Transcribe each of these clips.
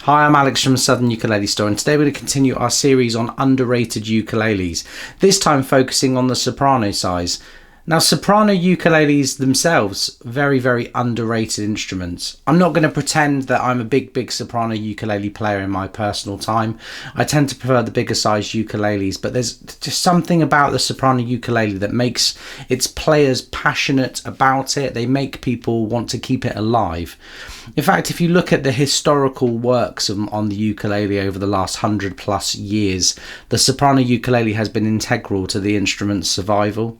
Hi, I'm Alex from Southern Ukulele Store, and today we're going to continue our series on underrated ukuleles, this time focusing on the soprano size. Now, soprano ukuleles themselves, very underrated instruments. I'm not going to pretend that I'm a big soprano ukulele player in my personal time. I tend to prefer the bigger size ukuleles, but there's just something about the soprano ukulele that makes its players passionate about it. They make people want to keep it alive. In fact, if you look at the historical works on the ukulele over the last 100+ years, the soprano ukulele has been integral to the instrument's survival.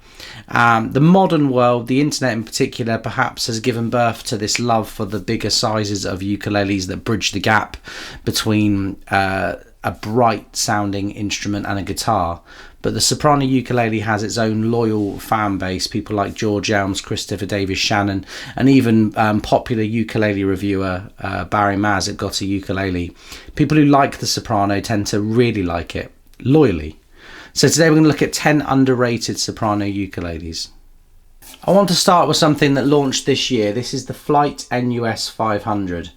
The modern world, the internet in particular, perhaps has given birth to this love for the bigger sizes of ukuleles that bridge the gap between a bright sounding instrument and a guitar. But the soprano ukulele has its own loyal fan base, people like George Elms, Christopher Davis Shannon, and even popular ukulele reviewer Barry Maz at Got a Ukulele. People who like the soprano tend to really like it, loyally. So today we're going to look at 10 underrated soprano ukuleles. I want to start with something that launched this year. This is the Flight NUS500.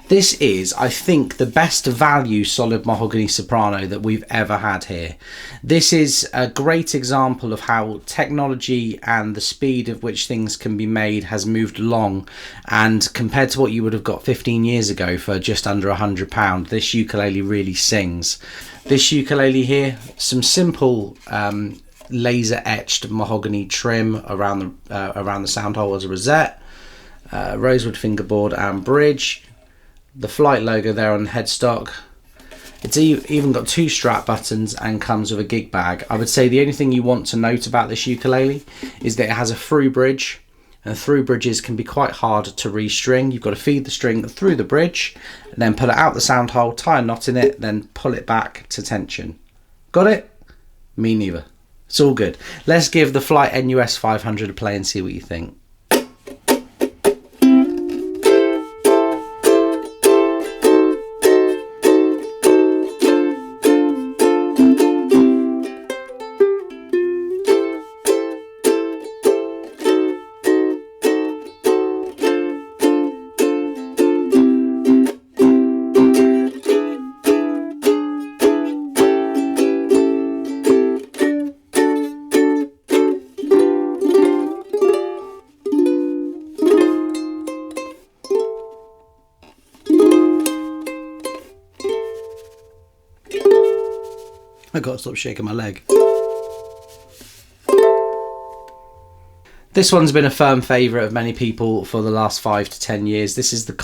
This is, I think, the best value solid mahogany soprano that we've ever had here. This is a great example of how technology and the speed of which things can be made has moved along, and compared to what you would have got 15 years ago for just under £100, this ukulele really sings. This ukulele here, some simple laser etched mahogany trim around the sound hole as a rosette, rosewood fingerboard and bridge, the Flight logo there on the headstock. It's even got 2 strap buttons and comes with a gig bag. I would say the only thing you want to note about this ukulele is that it has a through bridge, and through bridges can be quite hard to restring. You've got to feed the string through the bridge and then pull it out the sound hole, tie a knot in it, then pull it back to tension. Got it? Me neither. It's all good. Let's give the Flight NUS500 a play and see what you think. I gotta stop shaking my leg. This one's been a firm favourite of many people for the last 5 to 10 years. This is the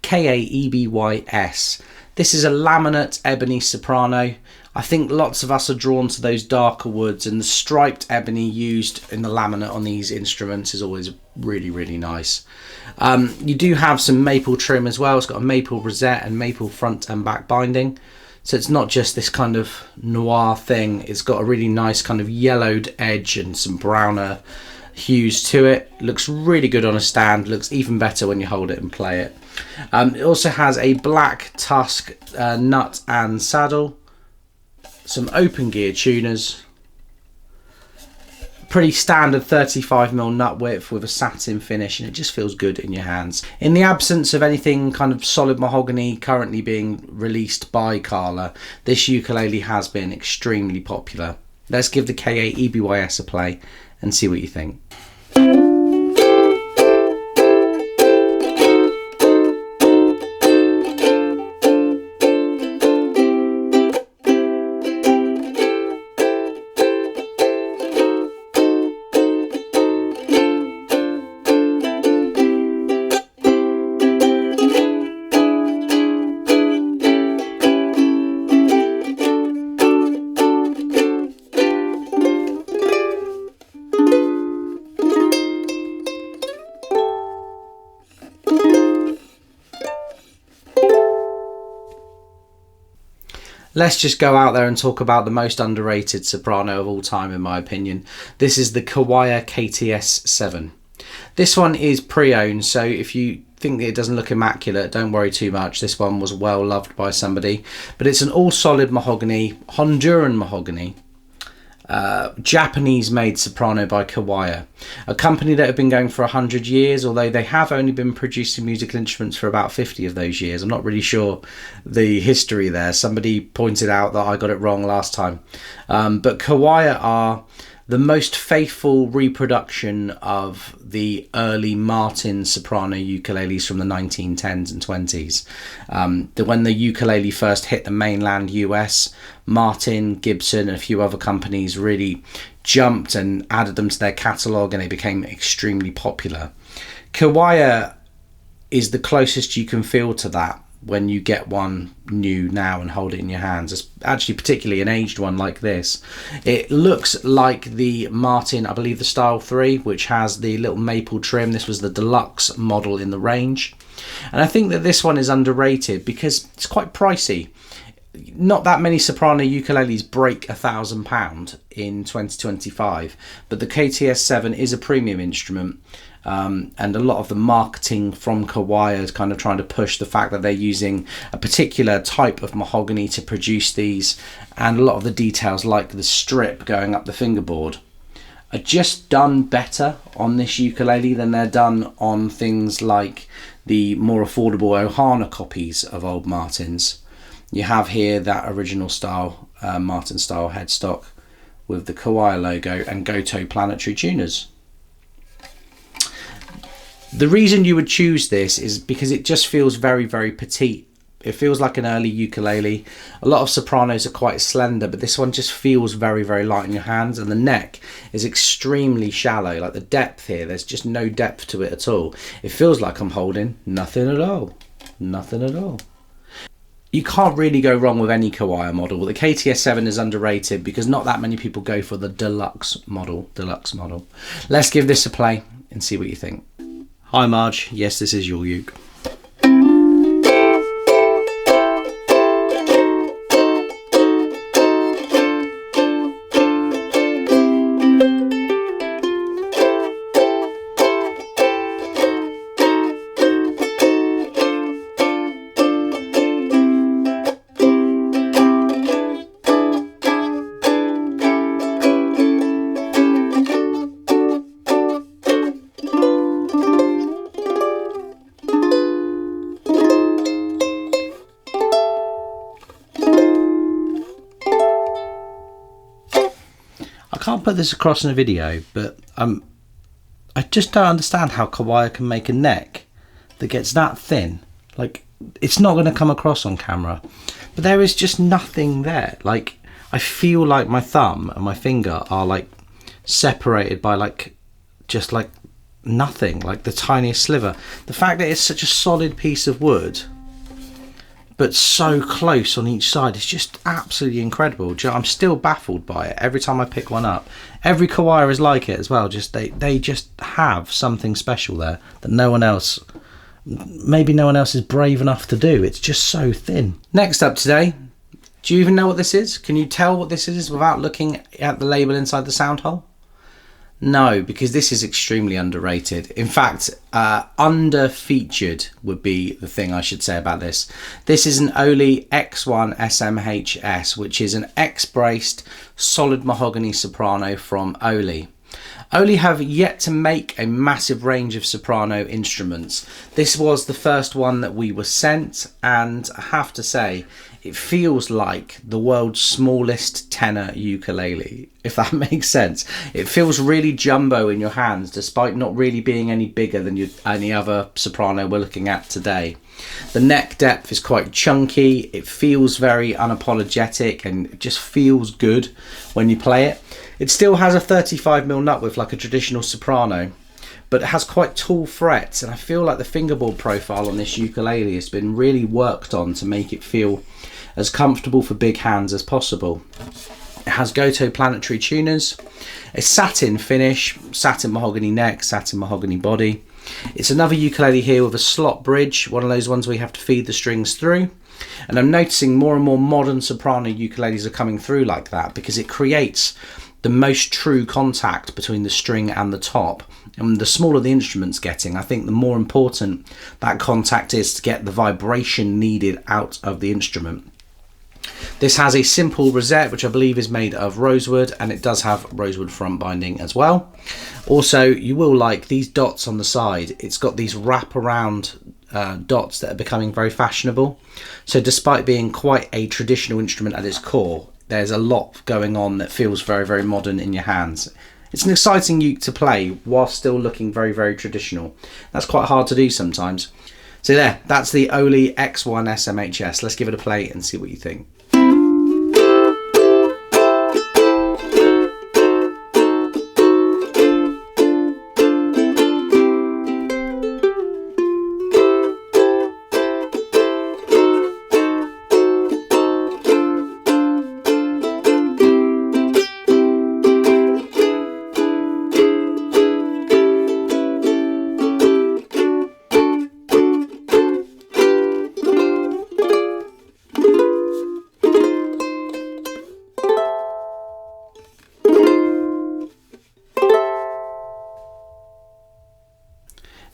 KA-EBY-S. This is a laminate ebony soprano. I think lots of us are drawn to those darker woods, and the striped ebony used in the laminate on these instruments is always really nice. You do have some maple trim as well. It's got a maple rosette and maple front and back binding. So it's not just this kind of noir thing. It's got a really nice kind of yellowed edge and some browner hues to it. Looks really good on a stand. Looks even better when you hold it and play it. It also has a black tusk nut and saddle. Some open gear tuners. Pretty standard 35mm nut width with a satin finish, and it just feels good in your hands. In the absence of anything kind of solid mahogany currently being released by Kala, this ukulele has been extremely popular. Let's give the KA-EBY-S a play and see what you think. Let's just go out there and talk about the most underrated soprano of all time, in my opinion. This is the Kiwaya KTS-7. This one is pre-owned, so if you think that it doesn't look immaculate, don't worry too much. This one was well loved by somebody. But it's an all solid mahogany, Honduran mahogany. Japanese made soprano by Kiwaya, a company that have been going for 100 years, although they have only been producing musical instruments for about 50 of those years. I'm not really sure the history there. Somebody pointed out that I got it wrong last time, but Kiwaya are the most faithful reproduction of the early Martin soprano ukuleles from the 1910s and 20s. When the ukulele first hit the mainland US, Martin, Gibson and a few other companies really jumped and added them to their catalogue, and they became extremely popular. Kiwaya is the closest you can feel to that when you get one new now and hold it in your hands. It's actually particularly an aged one like this. It looks like the Martin, I believe the Style 3, which has the little maple trim. This was the deluxe model in the range. And I think that this one is underrated because it's quite pricey. Not that many soprano ukuleles break £1,000 in 2025, but the KTS-7 is a premium instrument. And a lot of the marketing from Kiwaya is kind of trying to push the fact that they're using a particular type of mahogany to produce these, and a lot of the details like the strip going up the fingerboard are just done better on this ukulele than they're done on things like the more affordable Ohana copies of old Martins. You have here that original style Martin style headstock with the Kiwaya logo and Goto planetary tuners. The reason you would choose this is because it just feels very, very petite. It feels like an early ukulele. A lot of sopranos are quite slender, but this one just feels very, very light in your hands, and the neck is extremely shallow. Like the depth here, there's just no depth to it at all. It feels like I'm holding nothing at all. Nothing at all. You can't really go wrong with any Kiwaya model. The KTS-7 is underrated because not that many people go for the deluxe model. Let's give this a play and see what you think. Hi Marge, yes this is your uke. I can't put this across in a video, but I just don't understand how Kiwaya can make a neck that gets that thin. Like, it's not going to come across on camera, but there is just nothing there. Like, I feel like my thumb and my finger are like separated by like just like nothing, like the tiniest sliver. The fact that it's such a solid piece of wood but so close on each side is just absolutely incredible. I'm still baffled by it every time I pick one up. Every Kiwaya is like it as well. Just they just have something special there that no one else, maybe no one else is brave enough to do. It's just so thin. Next up today, do you even know what this is? Can you tell what this is without looking at the label inside the sound hole? No, because this is extremely underrated. In fact, under-featured would be the thing I should say about this. This is an Oli X-SMH-S, which is an X-braced solid mahogany soprano from Oli. Oli have yet to make a massive range of soprano instruments. This was the first one that we were sent, and I have to say, it feels like the world's smallest tenor ukulele, if that makes sense. It feels really jumbo in your hands, despite not really being any bigger than any other soprano we're looking at today. The neck depth is quite chunky, it feels very unapologetic, and it just feels good when you play it. It still has a 35mm nut width like a traditional soprano, but it has quite tall frets, and I feel like the fingerboard profile on this ukulele has been really worked on to make it feel as comfortable for big hands as possible. It has Goto planetary tuners, a satin finish, satin mahogany neck, satin mahogany body. It's another ukulele here with a slot bridge, one of those ones where you have to feed the strings through. And I'm noticing more and more modern soprano ukuleles are coming through like that because it creates the most true contact between the string and the top. And the smaller the instrument's getting, I think the more important that contact is to get the vibration needed out of the instrument. This has a simple rosette, which I believe is made of rosewood, and it does have rosewood front binding as well. Also, you will like these dots on the side. It's got these wrap-around dots that are becoming very fashionable. So despite being quite a traditional instrument at its core, there's a lot going on that feels very, very modern in your hands. It's an exciting uke to play while still looking very, very traditional. That's quite hard to do sometimes. So there, that's the Oli X-SMH-S. Let's give it a play and see what you think.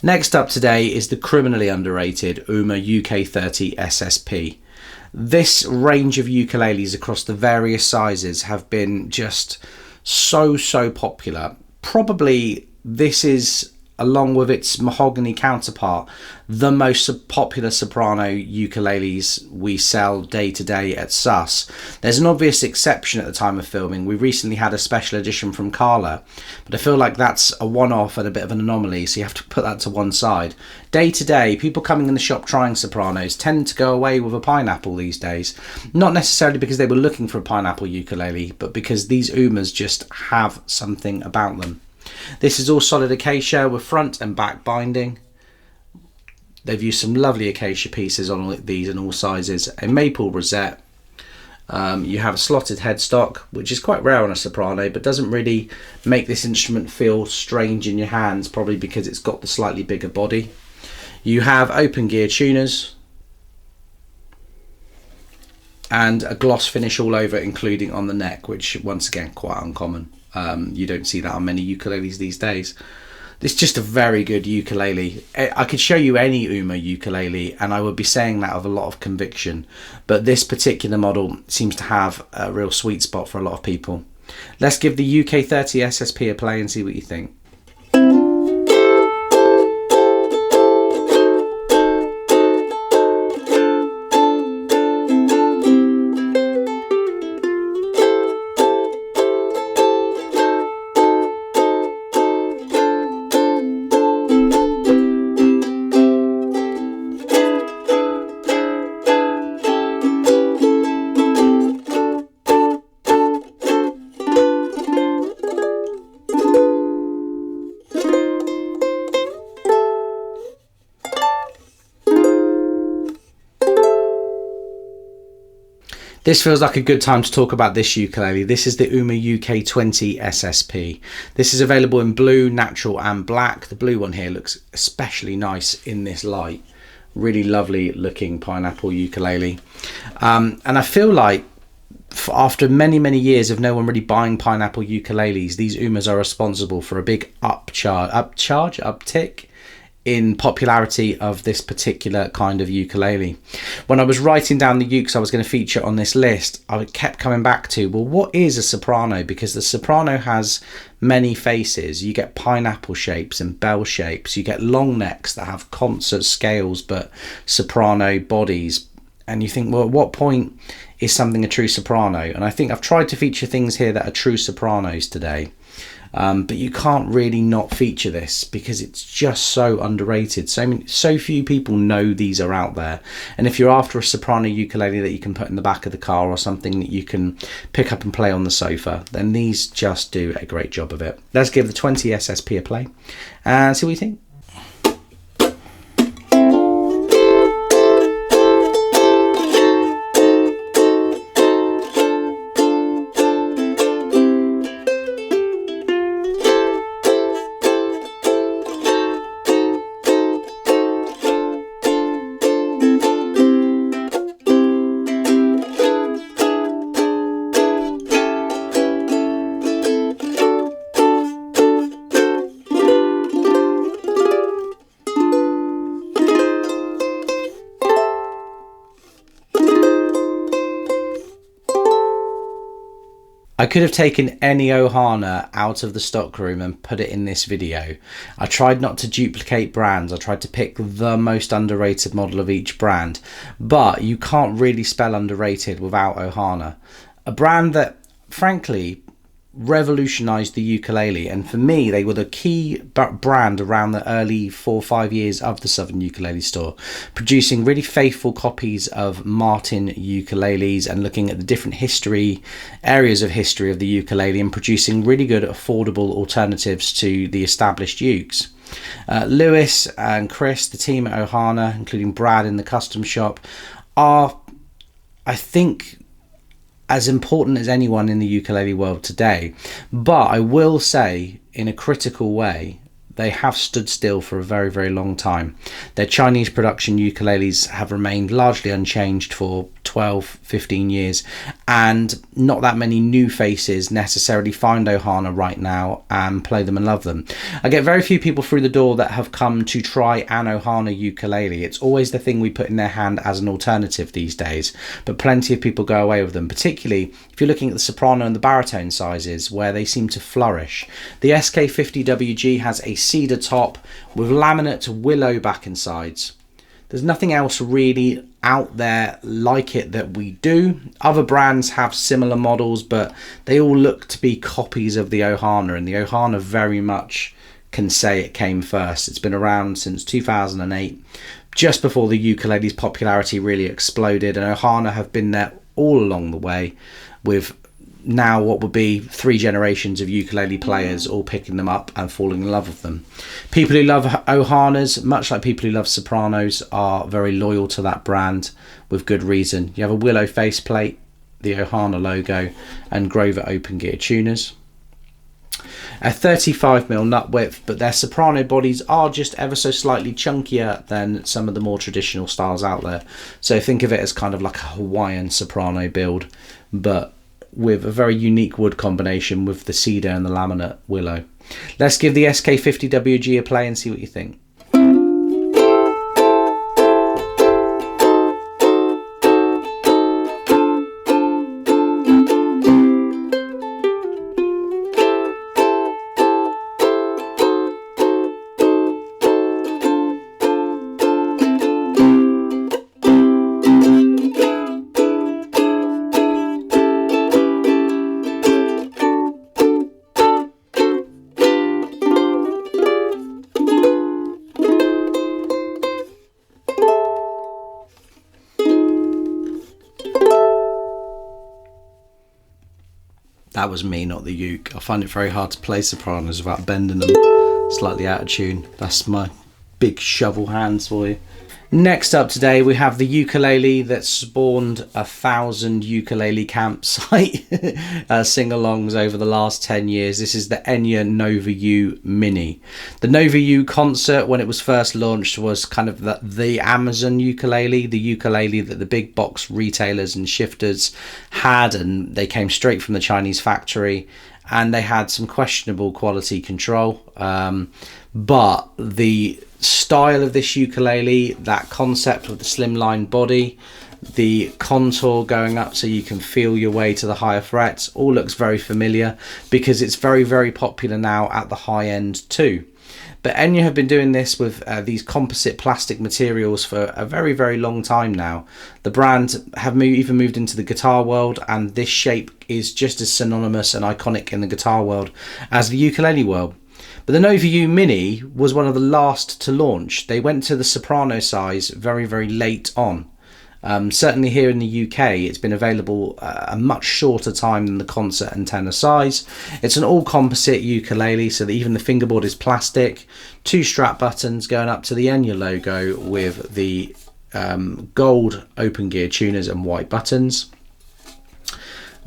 Next up today is the criminally underrated Ohana UK30 SSP. This range of ukuleles across the various sizes have been just so popular. Probably this is, along with its mahogany counterpart, the most popular soprano ukuleles we sell day to day at SUS. There's an obvious exception at the time of filming. We recently had a special edition from Carla, but I feel like that's a one-off and a bit of an anomaly, so you have to put that to one side. Day to day, people coming in the shop trying sopranos tend to go away with a pineapple these days. Not necessarily because they were looking for a pineapple ukulele, but because these Ohanas just have something about them. This is all solid acacia with front and back binding. They've used some lovely acacia pieces on all these in all sizes. A maple rosette. You have a slotted headstock, which is quite rare on a soprano, but doesn't really make this instrument feel strange in your hands, probably because it's got the slightly bigger body. You have open gear tuners and a gloss finish all over, including on the neck, which once again quite uncommon. You don't see that on many ukuleles these days. It's just a very good ukulele. I could show you any Ohana ukulele and I would be saying that with a lot of conviction, but this particular model seems to have a real sweet spot for a lot of people. Let's give the UK30 SSP a play and see what you think. This feels like a good time to talk about this ukulele. This is the Ohana UK20 SSP. This is available in blue, natural and black. The blue one here looks especially nice in this light. Really lovely looking pineapple ukulele. And I feel like after many years of no one really buying pineapple ukuleles, these Ohanas are responsible for a big uptick in popularity of this particular kind of ukulele. When I was writing down the ukes I was going to feature on this list, I kept coming back to, well, what is a soprano? Because the soprano has many faces. You get pineapple shapes and bell shapes. You get long necks that have concert scales but soprano bodies. And you think, well, at what point is something a true soprano? And I think I've tried to feature things here that are true sopranos today. But you can't really not feature this because it's just so underrated. So few people know these are out there. And if you're after a soprano ukulele that you can put in the back of the car or something that you can pick up and play on the sofa, then these just do a great job of it. Let's give the 20 SSP a play and see what you think. I could have taken any Ohana out of the stockroom and put it in this video. I tried not to duplicate brands. I tried to pick the most underrated model of each brand, but you can't really spell underrated without Ohana. A brand that, frankly, revolutionized the ukulele, and for me they were the key brand around the early 4 or 5 years of the Southern Ukulele Store, producing really faithful copies of Martin ukuleles and looking at the different areas of history of the ukulele and producing really good affordable alternatives to the established ukes. Lewis and Chris, the team at Ohana, including Brad in the custom shop, are, I think, as important as anyone in the ukulele world today. But I will say, in a critical way, they have stood still for a very, very long time. Their Chinese production ukuleles have remained largely unchanged for 12, 15 years, and not that many new faces necessarily find Ohana right now and play them and love them. I get very few people through the door that have come to try an Ohana ukulele. It's always the thing we put in their hand as an alternative these days, but plenty of people go away with them, particularly if you're looking at the soprano and the baritone sizes where they seem to flourish. The SK50WG has a cedar top with laminate willow back and sides. There's nothing else really out there like it that we do. Other brands have similar models, but they all look to be copies of the Ohana, and the Ohana very much can say it came first. It's been around since 2008, just before the ukulele's popularity really exploded, and Ohana have been there all along the way, with now what would be 3 generations of ukulele players all picking them up and falling in love with them. People who love Ohanas, much like people who love Sopranos, are very loyal to that brand with good reason. You have a willow faceplate, the Ohana logo, and Grover open gear tuners. A 35mm nut width, but their soprano bodies are just ever so slightly chunkier than some of the more traditional styles out there. So think of it as kind of like a Hawaiian soprano build, but with a very unique wood combination with the cedar and the laminate willow. Let's give the SK50WG a play and see what you think. That was me, not the uke. I find it very hard to play sopranos without bending them slightly out of tune. That's my big shovel hands for you. Next up today, we have the ukulele that spawned 1,000 ukulele campsite sing-alongs over the last 10 years. This is the Enya Nova U Mini. The Nova U concert, when it was first launched, was kind of the Amazon ukulele, the ukulele that the big box retailers and shifters had, and they came straight from the Chinese factory, and they had some questionable quality control. But the style of this ukulele, that concept with the slimline body, the contour going up so you can feel your way to the higher frets, all looks very familiar because it's very, very popular now at the high end too. But Enya have been doing this with these composite plastic materials for a very, very long time now. The brand have even moved into the guitar world, and this shape is just as synonymous and iconic in the guitar world as the ukulele world. But the Nova U Mini was one of the last to launch. They went to the Soprano size very, very late on. Certainly here in the UK, it's been available a much shorter time than the concert and tenor size. It's an all composite ukulele, so that even the fingerboard is plastic. 2 strap buttons going up to the Enya logo with the gold open gear tuners and white buttons.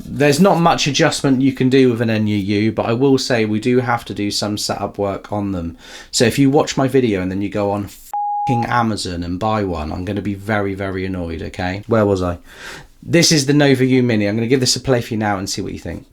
There's not much adjustment you can do with an Enya U, but I will say we do have to do some setup work on them. So if you watch my video and then you go on Amazon and buy one, I'm going to be very, very annoyed, okay? Where was I? This is the Nova U Mini. I'm going to give this a play for you now and see what you think.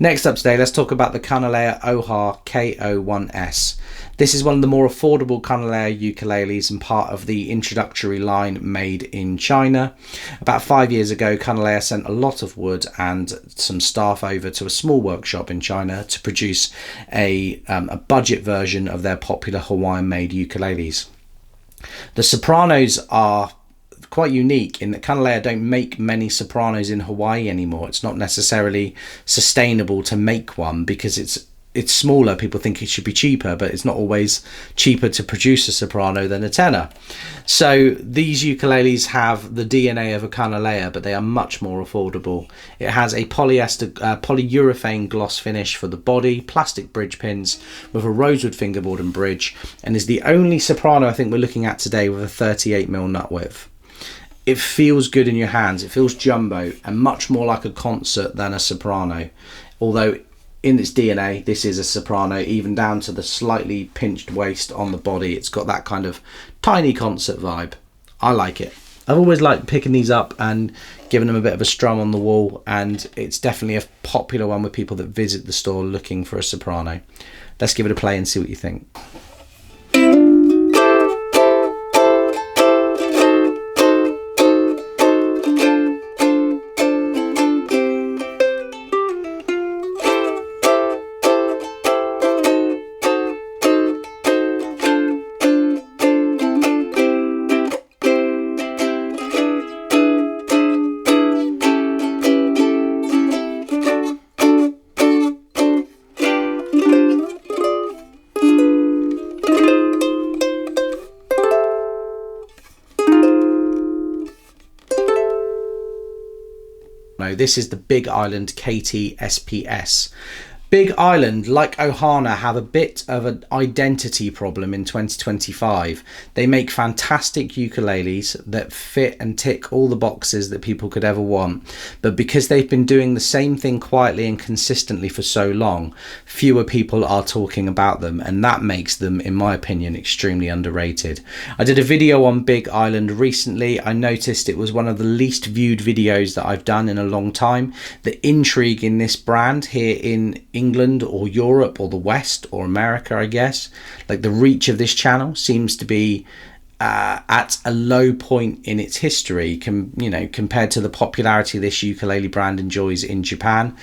Next up today, let's talk about the Kanile'a Oha KO-1S. This is one of the more affordable Kanile'a ukuleles and part of the introductory line made in China. About 5 years ago, Kanile'a sent a lot of wood and some staff over to a small workshop in China to produce a budget version of their popular Hawaiian-made ukuleles. The Sopranos are quite unique in that Kanile'a don't make many Sopranos in Hawaii anymore. It's not necessarily sustainable to make one because it's smaller. People think it should be cheaper, but it's not always cheaper to produce a Soprano than a tenor. So these ukuleles have the DNA of a Kanile'a, but they are much more affordable. It has a polyurethane gloss finish for the body, plastic bridge pins with a rosewood fingerboard and bridge, and is the only Soprano I think we're looking at today with a 38mm nut width. It feels good in your hands. It feels jumbo and much more like a concert than a Soprano, although in its DNA this is a Soprano, even down to the slightly pinched waist on the body. It's got that kind of tiny concert vibe. I like it. I've always liked picking these up and giving them a bit of a strum on the wall, and it's definitely a popular one with people that visit the store looking for a Soprano. Let's give it a play and see what you think. This is the Big Island KT-SPS. Big Island, like Ohana, have a bit of an identity problem in 2025. They make fantastic ukuleles that fit and tick all the boxes that people could ever want, but because they've been doing the same thing quietly and consistently for so long, fewer people are talking about them, and that makes them, in my opinion, extremely underrated. I did a video on Big Island recently. I noticed it was one of the least viewed videos that I've done in a long time. The intrigue in this brand here in England or Europe or the West or America, I guess, like the reach of this channel seems to be at a low point in its history, compared to the popularity this ukulele brand enjoys in Japan.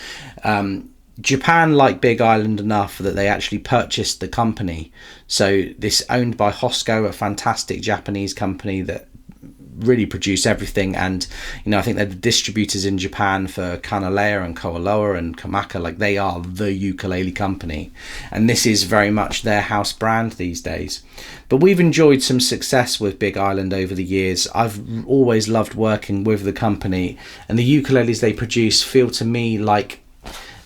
Japan liked Big Island enough that they actually purchased the company. So this owned by Hosco, a fantastic Japanese company that really produce everything, and I think they're the distributors in Japan for Kanile'a and Koaloa and Kamaka. Like, they are the ukulele company, and this is very much their house brand these days. But we've enjoyed some success with Big Island over the years. I've always loved working with the company, and the ukuleles they produce feel to me like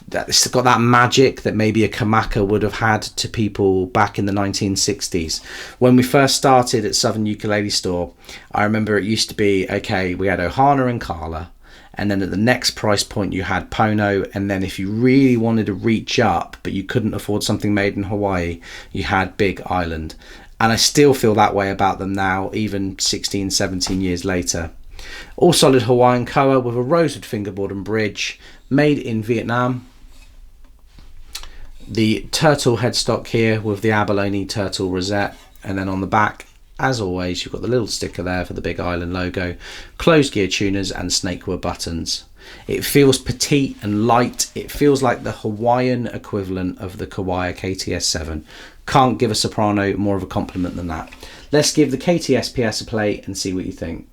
that it's got that magic that maybe a Kamaka would have had to people back in the 1960s. When we first started at Southern Ukulele Store, I remember it used to be, okay, we had Ohana and Kala, and then at the next price point you had Pono, and then if you really wanted to reach up but you couldn't afford something made in Hawaii, you had Big Island. And I still feel that way about them now, even 16, 17 years later. All solid Hawaiian koa with a rosewood fingerboard and bridge, made in Vietnam. The turtle headstock here with the abalone turtle rosette, and then on the back, as always, you've got the little sticker there for the Big Island logo, closed gear tuners and snakewood buttons. It feels petite and light. It feels like the Hawaiian equivalent of the Kiwaya KTS-7. Can't give a Soprano more of a compliment than that. Let's give the KT-SPS a play and see what you think.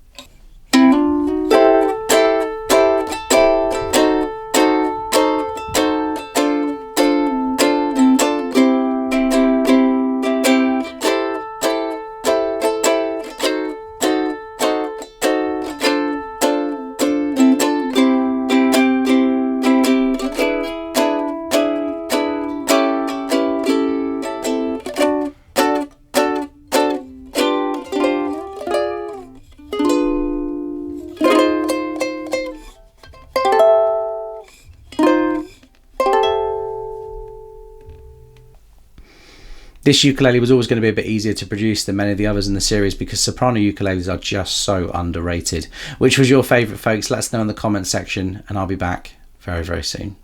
This ukulele was always going to be a bit easier to produce than many of the others in the series because Soprano ukuleles are just so underrated. Which was your favourite, folks? Let us know in the comment section, and I'll be back very, very soon.